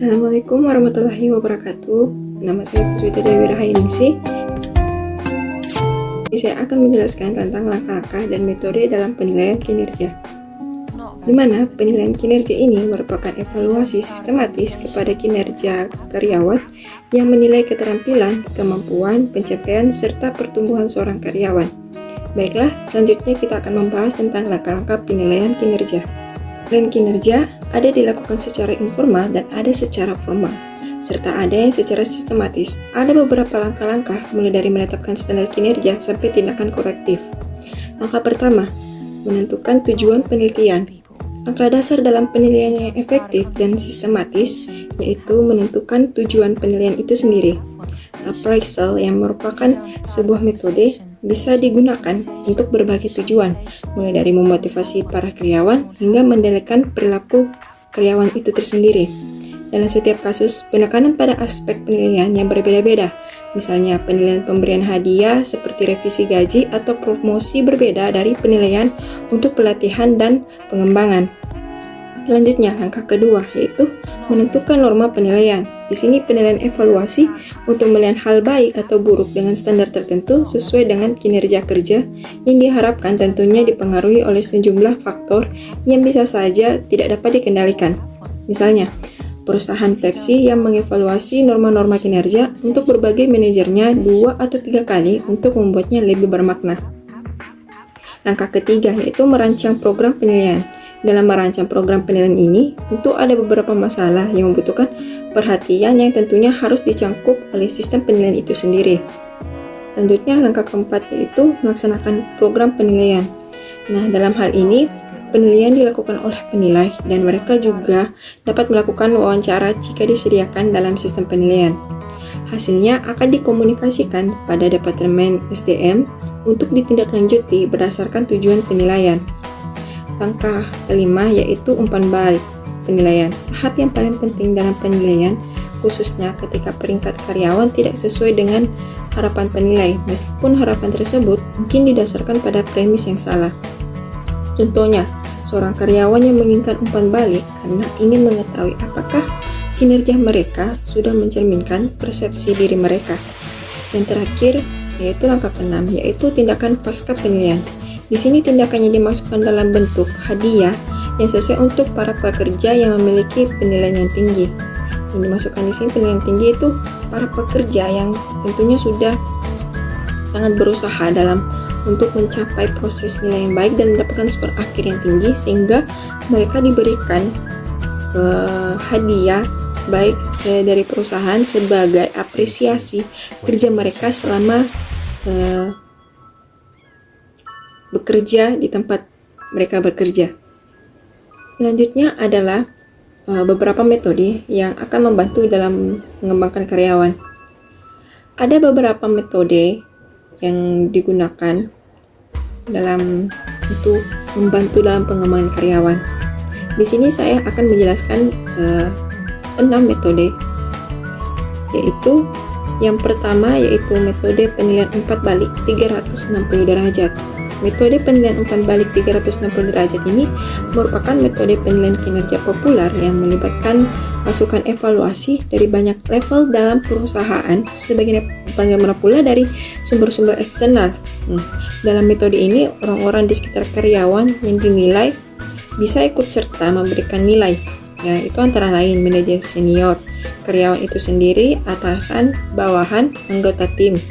Assalamualaikum warahmatullahi wabarakatuh. Nama saya Puspita Dewi Rahainingsih. Saya akan menjelaskan tentang langkah-langkah dan metode dalam penilaian kinerja. Di mana penilaian kinerja ini merupakan evaluasi sistematis kepada kinerja karyawan yang menilai keterampilan, kemampuan, pencapaian, serta pertumbuhan seorang karyawan. Baiklah, selanjutnya kita akan membahas tentang langkah-langkah penilaian kinerja. Penilaian kinerja ada dilakukan secara informal dan ada secara formal, serta ada yang secara sistematis. Ada beberapa langkah-langkah mulai dari menetapkan standar kinerja sampai tindakan korektif. Langkah pertama, menentukan tujuan penelitian. Langkah dasar dalam penilaian yang efektif dan sistematis yaitu menentukan tujuan penilaian itu sendiri. Appraisal yang merupakan sebuah metode bisa digunakan untuk berbagai tujuan, mulai dari memotivasi para karyawan hingga mengendalikan perilaku karyawan itu tersendiri. Dalam setiap kasus, penekanan pada aspek penilaian yang berbeda-beda, misalnya penilaian pemberian hadiah seperti revisi gaji atau promosi berbeda dari penilaian untuk pelatihan dan pengembangan. Selanjutnya, langkah kedua yaitu menentukan norma penilaian. Di sini penilaian evaluasi untuk melihat hal baik atau buruk dengan standar tertentu sesuai dengan kinerja kerja yang diharapkan tentunya dipengaruhi oleh sejumlah faktor yang bisa saja tidak dapat dikendalikan. Misalnya, perusahaan Pepsi yang mengevaluasi norma-norma kinerja untuk berbagai manajernya 2 atau 3 kali untuk membuatnya lebih bermakna. Langkah ketiga yaitu merancang program penilaian. Dalam merancang program penilaian ini, tentu ada beberapa masalah yang membutuhkan perhatian yang tentunya harus dicangkup oleh sistem penilaian itu sendiri. Selanjutnya, langkah keempat yaitu melaksanakan program penilaian. Nah, dalam hal ini, penilaian dilakukan oleh penilai dan mereka juga dapat melakukan wawancara jika disediakan dalam sistem penilaian. Hasilnya akan dikomunikasikan pada Departemen SDM untuk ditindaklanjuti berdasarkan tujuan penilaian. Langkah kelima yaitu umpan balik penilaian. Tahap yang paling penting dalam penilaian, khususnya ketika peringkat karyawan tidak sesuai dengan harapan penilai, meskipun harapan tersebut mungkin didasarkan pada premis yang salah. Contohnya, seorang karyawan yang menginginkan umpan balik karena ingin mengetahui apakah kinerja mereka sudah mencerminkan persepsi diri mereka. Yang terakhir, yaitu langkah keenam, yaitu tindakan pasca penilaian. Di sini tindakannya dimasukkan dalam bentuk hadiah yang sesuai untuk para pekerja yang memiliki penilaian yang tinggi. Yang dimasukkan di sini penilaian tinggi itu para pekerja yang tentunya sudah sangat berusaha dalam untuk mencapai proses nilai yang baik dan mendapatkan skor akhir yang tinggi, sehingga mereka diberikan hadiah baik dari perusahaan sebagai apresiasi kerja mereka selama bekerja di tempat mereka bekerja. Selanjutnya adalah beberapa metode yang akan membantu dalam mengembangkan karyawan. Ada beberapa metode yang digunakan untuk membantu dalam pengembangan karyawan. Di sini saya akan menjelaskan 6 metode, yaitu yang pertama yaitu metode penilaian umpan balik 360 derajat. Metode penilaian umpan balik 360 derajat ini merupakan metode penilaian kinerja populer yang melibatkan masukan evaluasi dari banyak level dalam perusahaan, sebagaimana pula dari sumber-sumber eksternal. Dalam metode ini, orang-orang di sekitar karyawan yang dinilai bisa ikut serta memberikan nilai, yaitu antara lain manajer senior, karyawan itu sendiri, atasan, bawahan, anggota tim,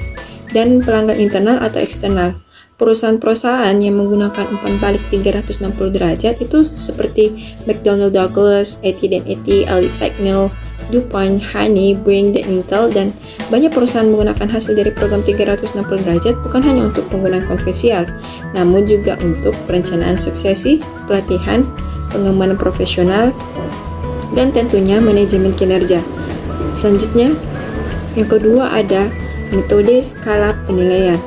dan pelanggan internal atau eksternal. Perusahaan-perusahaan yang menggunakan umpan balik 360 derajat itu seperti McDonnell Douglas, AT&T, Elite Signal, DuPont, Honey, Boeing, dan Intel, dan banyak perusahaan menggunakan hasil dari program 360 derajat bukan hanya untuk penggunaan konvensional, namun juga untuk perencanaan suksesi, pelatihan, pengembangan profesional, dan tentunya manajemen kinerja. Selanjutnya, yang kedua ada metode skala penilaian.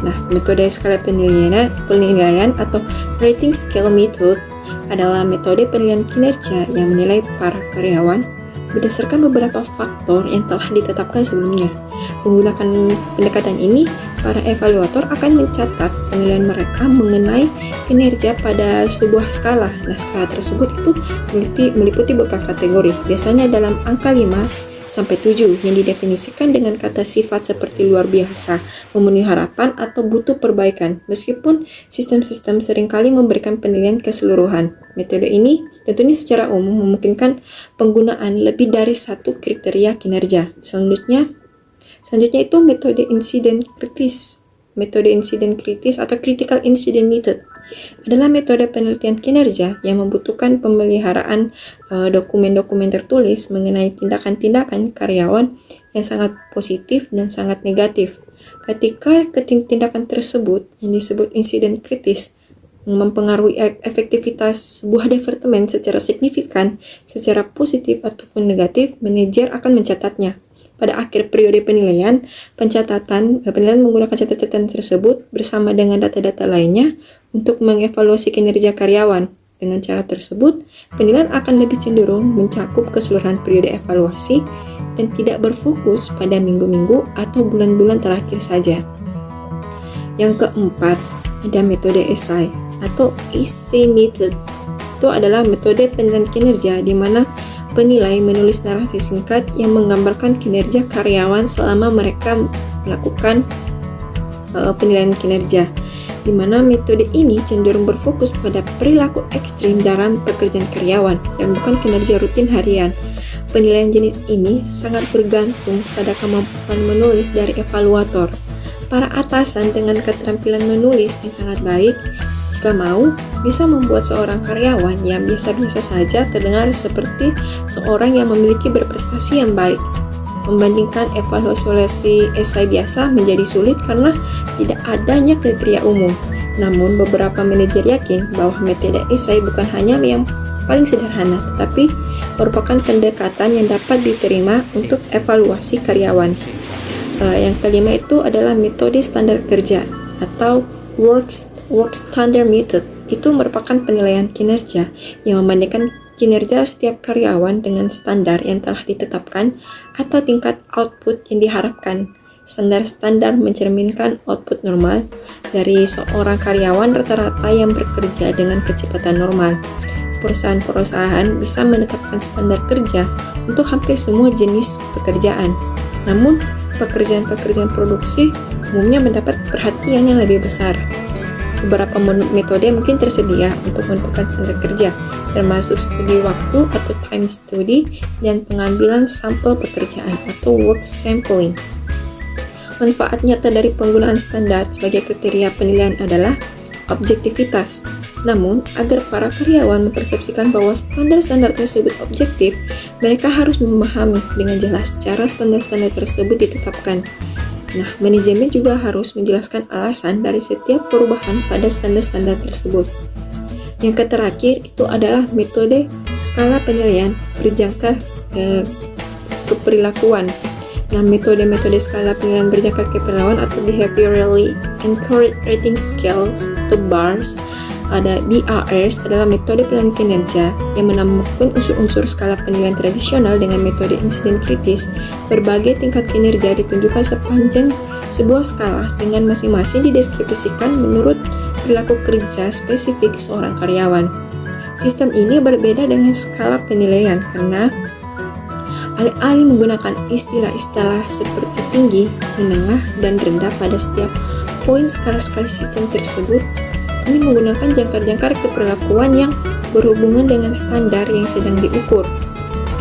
Nah, metode skala penilaian atau rating scale method adalah metode penilaian kinerja yang menilai para karyawan berdasarkan beberapa faktor yang telah ditetapkan sebelumnya. Menggunakan pendekatan ini para evaluator akan mencatat penilaian mereka mengenai kinerja pada sebuah skala. Nah, skala tersebut itu meliputi beberapa kategori, biasanya dalam angka 5 sampai 7 yang didefinisikan dengan kata sifat seperti luar biasa, memenuhi harapan, atau butuh perbaikan. Meskipun sistem-sistem seringkali memberikan penilaian keseluruhan, metode ini tentunya secara umum memungkinkan penggunaan lebih dari satu kriteria kinerja. Selanjutnya itu metode insiden kritis. Metode insiden kritis atau critical incident method adalah metode penelitian kinerja yang membutuhkan pemeliharaan dokumen-dokumen tertulis mengenai tindakan-tindakan karyawan yang sangat positif dan sangat negatif. Ketika tindakan tersebut yang disebut insiden kritis mempengaruhi efektivitas sebuah departemen secara signifikan, secara positif ataupun negatif, manajer akan mencatatnya. Pada akhir periode penilaian menggunakan catatan tersebut bersama dengan data-data lainnya untuk mengevaluasi kinerja karyawan. Dengan cara tersebut, penilaian akan lebih cenderung mencakup keseluruhan periode evaluasi dan tidak berfokus pada minggu-minggu atau bulan-bulan terakhir saja. Yang keempat, ada metode SI atau EC method. Itu adalah metode penilaian kinerja di mana penilai menulis narasi singkat yang menggambarkan kinerja karyawan selama mereka melakukan penilaian kinerja, di mana metode ini cenderung berfokus pada perilaku ekstrim dalam pekerjaan karyawan dan bukan kinerja rutin harian. Penilaian jenis ini sangat bergantung pada kemampuan menulis dari evaluator. Para atasan dengan keterampilan menulis yang sangat baik, jika mau, bisa membuat seorang karyawan yang biasa-biasa saja terdengar seperti seorang yang memiliki berprestasi yang baik. Membandingkan evaluasi SI biasa menjadi sulit karena tidak adanya kriteria umum. Namun, beberapa manajer yakin bahwa metode SI bukan hanya yang paling sederhana, tetapi merupakan pendekatan yang dapat diterima untuk evaluasi karyawan. Yang kelima itu adalah metode standar kerja atau work standard method. Itu merupakan penilaian kinerja yang membandingkan kinerja setiap karyawan dengan standar yang telah ditetapkan atau tingkat output yang diharapkan. Standar mencerminkan output normal dari seorang karyawan rata-rata yang bekerja dengan kecepatan normal. Perusahaan-perusahaan bisa menetapkan standar kerja untuk hampir semua jenis pekerjaan. Namun, pekerjaan-pekerjaan produksi umumnya mendapat perhatian yang lebih besar. Beberapa metode mungkin tersedia untuk menentukan standar kerja, termasuk studi waktu atau time study dan pengambilan sampel pekerjaan atau work sampling. Manfaat nyata dari penggunaan standar sebagai kriteria penilaian adalah objektivitas. Namun, agar para karyawan mempersepsikan bahwa standar-standar tersebut objektif, mereka harus memahami dengan jelas cara standar-standar tersebut ditetapkan. Nah, manajemen juga harus menjelaskan alasan dari setiap perubahan pada standar-standar tersebut. Yang terakhir itu adalah metode skala penilaian berjangka keperilakuan. Nah, metode skala penilaian berjangka keperilakuan atau behaviorally encouraged rating scales atau BARS BRS adalah metode penilaian kinerja yang menambahkan unsur-unsur skala penilaian tradisional dengan metode insiden kritis. Berbagai tingkat kinerja ditunjukkan sepanjang sebuah skala dengan masing-masing dideskripsikan menurut perilaku kerja spesifik seorang karyawan. Sistem ini berbeda dengan skala penilaian karena alih-alih menggunakan istilah-istilah seperti tinggi, menengah, dan rendah pada setiap poin skala-skala sistem tersebut, ini menggunakan jangkar-jangkar keperilakuan yang berhubungan dengan standar yang sedang diukur.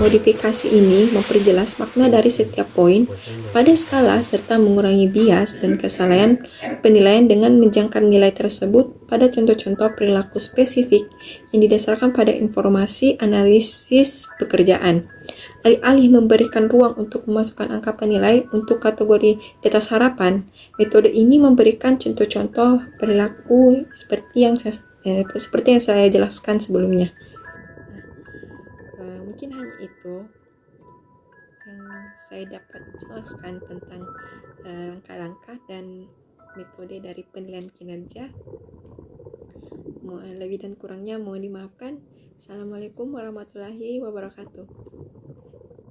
Modifikasi ini memperjelas makna dari setiap poin pada skala serta mengurangi bias dan kesalahan penilaian dengan menjangkar nilai tersebut pada contoh-contoh perilaku spesifik yang didasarkan pada informasi analisis pekerjaan. Alih-alih memberikan ruang untuk memasukkan angka penilai untuk kategori di atas harapan, metode ini memberikan contoh-contoh perilaku seperti yang saya jelaskan sebelumnya. Mungkin hanya itu yang saya dapat jelaskan tentang langkah-langkah dan metode dari penilaian kinerja. Lebih dan kurangnya mohon dimaafkan. Assalamualaikum warahmatullahi wabarakatuh.